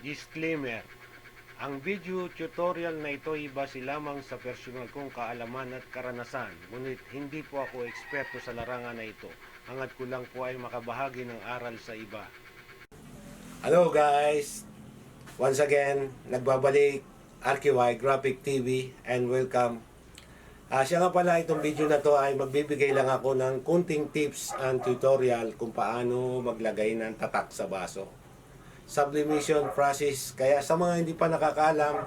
Disclaimer: ang video tutorial na ito ay base lamang sa personal kong kaalaman at karanasan, ngunit hindi po ako eksperto sa larangan na ito. Hangad ko lang po ay makabahagi ng aral sa iba. Hello guys! Once again, nagbabalik RQY Graphic TV and welcome. Siya nga pala, itong video na to ay magbibigay lang ako ng kunting tips and tutorial kung paano maglagay ng tatak sa baso. Sublimation process. Kaya sa mga hindi pa nakakaalam,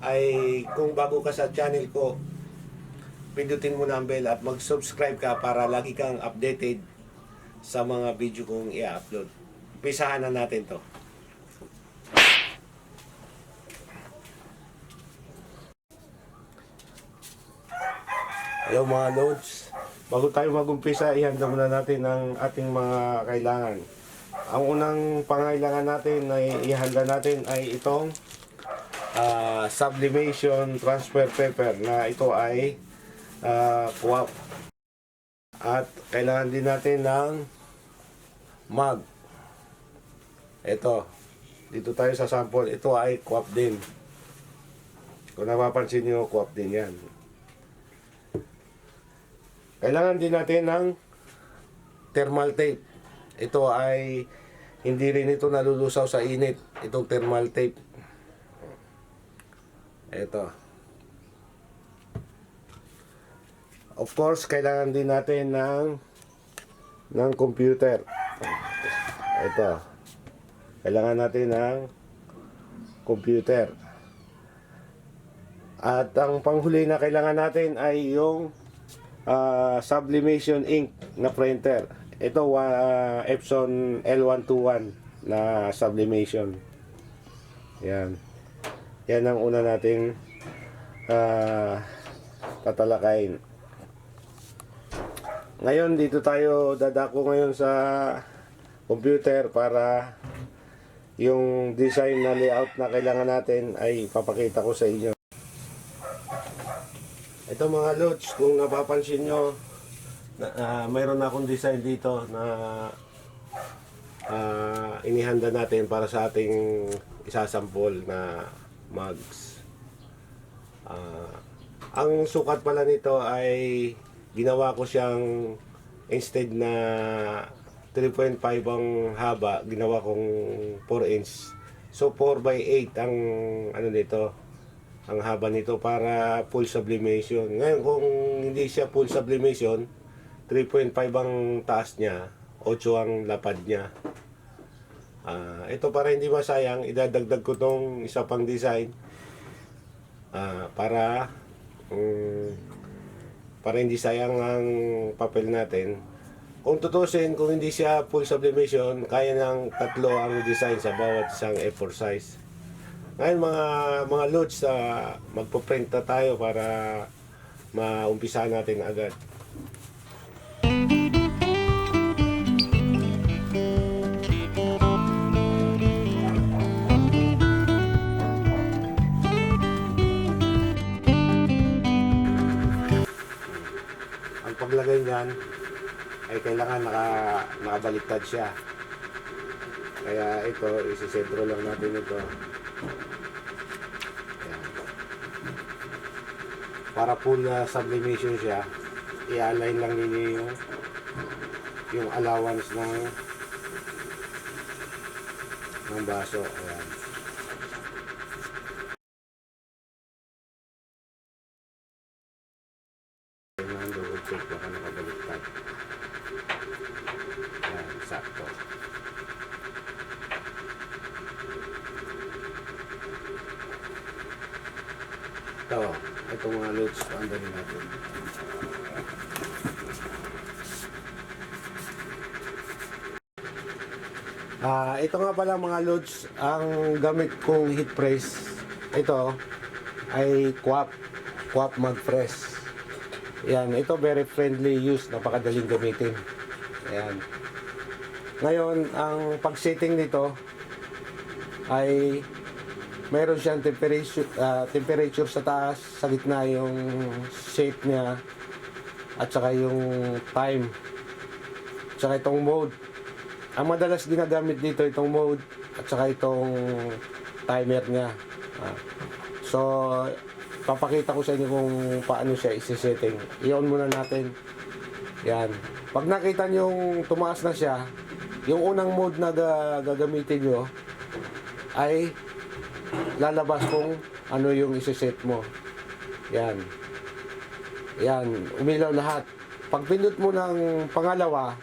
ay kung bago ka sa channel ko, pindutin mo na ang bell at mag-subscribe ka para lagi kang updated sa mga video kong i-upload. Umpisahan na natin to. Hello mga loads. Bago tayo mag-umpisa, ihanda muna natin ang ating mga kailangan. Ang unang pangailangan natin na ihanda natin ay itong sublimation transfer paper na ito ay QAP. At kailangan din natin ng mug. Ito. Dito tayo sa sample. Ito ay QAP din. Kung napapansin nyo, QAP din yan. Kailangan din natin ng thermal tape. Ito ay hindi rin ito nalulusaw sa init. Itong thermal tape. Ito. Of course, kailangan din natin ng computer. Ito. Kailangan natin ng computer. At ang panghuli na kailangan natin ay yung sublimation ink na printer. Ito Epson L121 na sublimation. Yan. Yan ang una nating tatalakayin. Ngayon dito tayo dadako ngayon sa computer para yung design na layout na kailangan natin ay papakita ko sa inyo. Ito mga loads, kung napapansin nyo, mayroon akong design dito na inihanda natin para sa ating isasample na mugs. Ang sukat pala nito ay ginawa ko siyang instead na 3.5 ang haba, ginawa kong 4 inch. So 4 by 8 ang ano nito, ang haba nito para full sublimation. Ngayon kung hindi siya full sublimation, 3.5 ang taas niya, 8 ang lapad niya. Ito para hindi masayang, idadagdag ko tong isa pang design para hindi sayang ang papel natin. Kung tutusin, kung hindi siya full sublimation, kaya ng 3 ang design sa bawat isang A4 size. Ngayon mga loads, magpo-print na tayo para maumpisa natin agad. Ang paglagay niyan ay kailangan nakabaliktad siya. Kaya ito, isisentro lang natin ito. Ayan. Para full sublimation siya, i-align lang ninyo yung allowance ng baso. Ayan. Ayan, double check baka nakabaliktad. Ayan, sakto. Ito mga loads, paandarin natin. Ito nga pala mga loads, ang gamit kong heat press, ito ay QAP mug press. Yan, ito very friendly use, napakadaling gamitin. Ayan. Ngayon, ang pag-setting nito ay mayroon siyang temperature sa taas, sa gitna yung shape niya, at saka yung time, at saka itong mode. Ang madalas ginagamit dito itong mode at saka itong timer niya. So, papakita ko sa inyo kung paano siya isi-setting. I-on muna natin. Yan. Pag nakita nyo yung tumaas na siya, yung unang mode na gagamitin nyo ay lalabas kung ano yung isi-set mo. Yan. Yan. Umilaw lahat. Pag pindot mo ng pangalawa,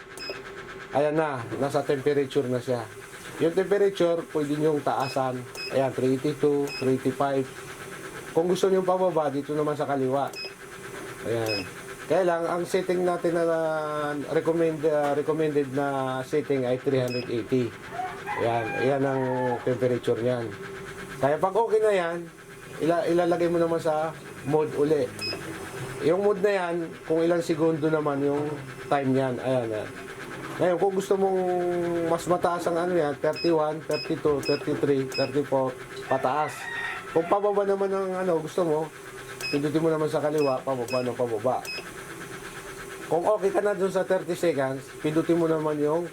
ayan na, nasa temperature na siya. Yung temperature, pwede nyo taasan. Ayan, 382, 385. Kung gusto nyo pababa, dito naman sa kaliwa. Ayan. Kaya lang, ang setting natin na recommended na setting ay 380. Ayan, ayan ang temperature niyan. Kaya pag okay na yan, ilalagay mo naman sa mode uli. Yung mode na yan, kung ilang segundo naman yung time niyan. Ayan, ayan. Ngayon, kung gusto mong mas mataas ang ano yan, 31, 32, 33, 34, pataas. Kung pababa naman ang ano, gusto mo, pindutin mo naman sa kaliwa, pababa ng pababa. Kung okay ka na dun sa 30 seconds, pindutin mo naman yung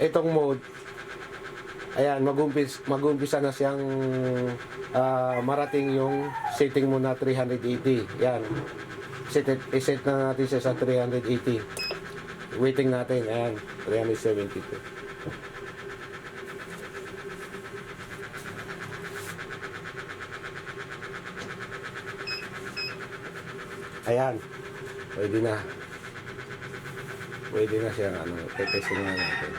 itong mode. Ayan, mag-umpisa na siyang marating yung setting mo na 380. Yan. I-set na natin siya sa 380. Waiting natin. Ayan, 372. Ayan. Pwede na. Pwede na siya. Ano, testing na natin.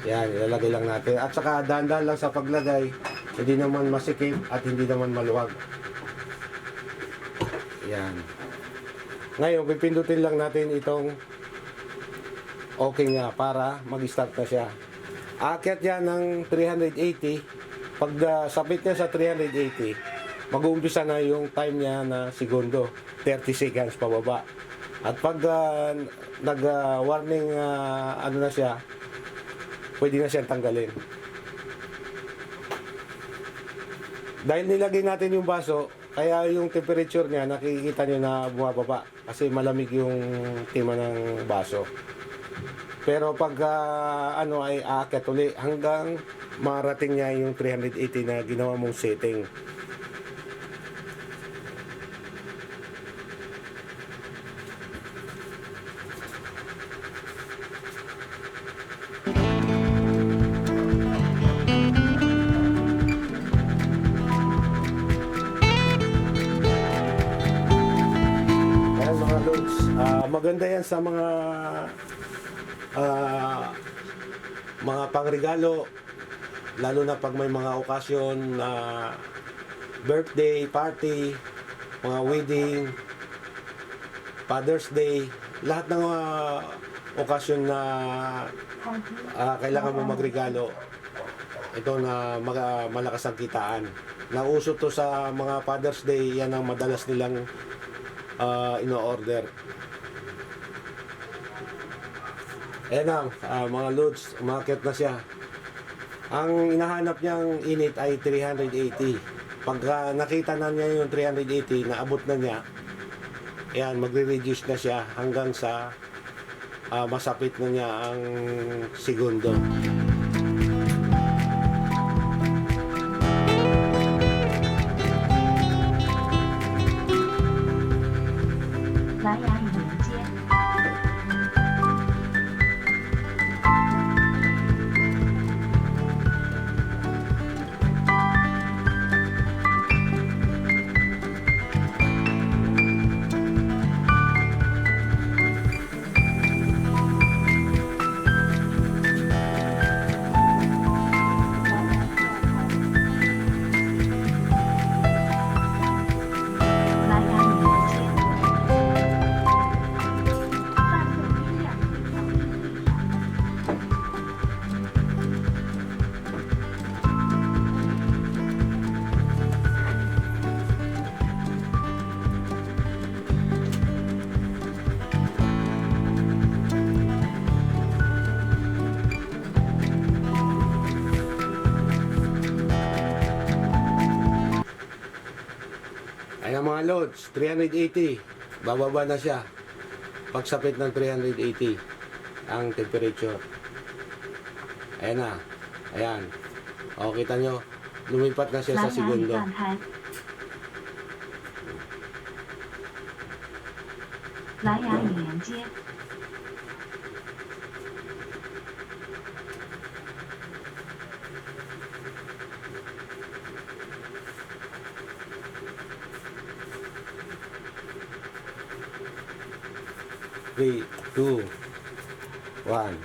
Yan, ilalagay lang natin. At saka dahan-dahan lang sa paglagay. Hindi naman masikip at hindi naman maluwag. Yan. Ngayon, pipindutin lang natin itong okay nga para mag-start na siya. Aakyat yan ng 380. Pag sabit niya sa 380, mag-uumpisa na yung time niya na segundo. 30 seconds pababa. At pag nag-warning ano na siya, pwede na siyang tanggalin. Dahil nilagay natin yung baso, kaya yung temperature niya nakikita niyo na bumababa kasi malamig yung tima ng baso. Pero pag ano ay aakyat uli hanggang marating niya yung 380 na ginawa mong setting. Maganda yan sa mga pangregalo, lalo na pag may mga okasyon na birthday, party, mga wedding, Father's Day, lahat ng okasyon na kailangan mo magregalo. Ito na malakas ang kitaan. Nauso to sa mga Father's Day, yan ang madalas nilang ino-order. Ayan na, mga loads, umakyat na siya. Ang inahanap niyang init ay 380. Pag nakita na niya yung 380, naabot na niya, ayan, magre-reduce na siya hanggang sa masapit na niya ang segundo. Ayan mga loads, 380. bababa na siya. Pagsapit ng 380 ang temperature. Ayan na. Ayan. O, kita nyo, lumipat na siya 蓝 sa 牙已 segundo. 断开。蓝牙已连接。 3, 2, 1.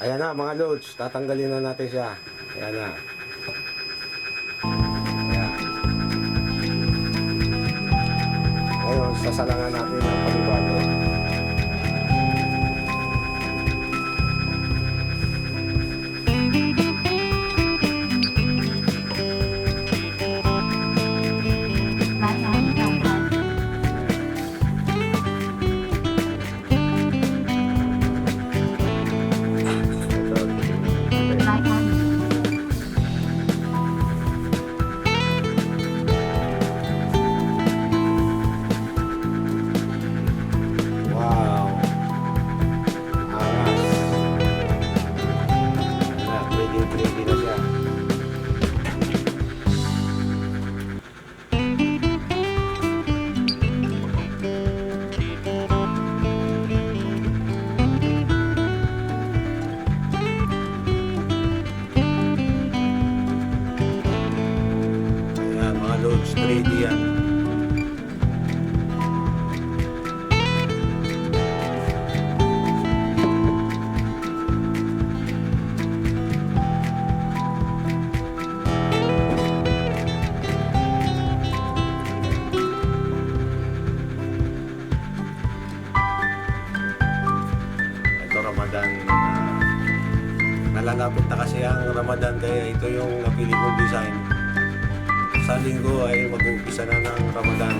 Ayan na mga loads, tatanggalin na natin siya. Ayan na. Ayan. Ngayon, sasalangan natin ang panibago.蓝牙已断开。 Ito. 蓝牙已。 Wow. Angas. Ayan na, ready na siya. Ayan, mga loads, 3D yan. Ito Ramadan. Nalalapit na kasi ang Ramadan, kaya ito yung napili kong design. Sa linggo ay mag-uumpisa na ng Ramadan.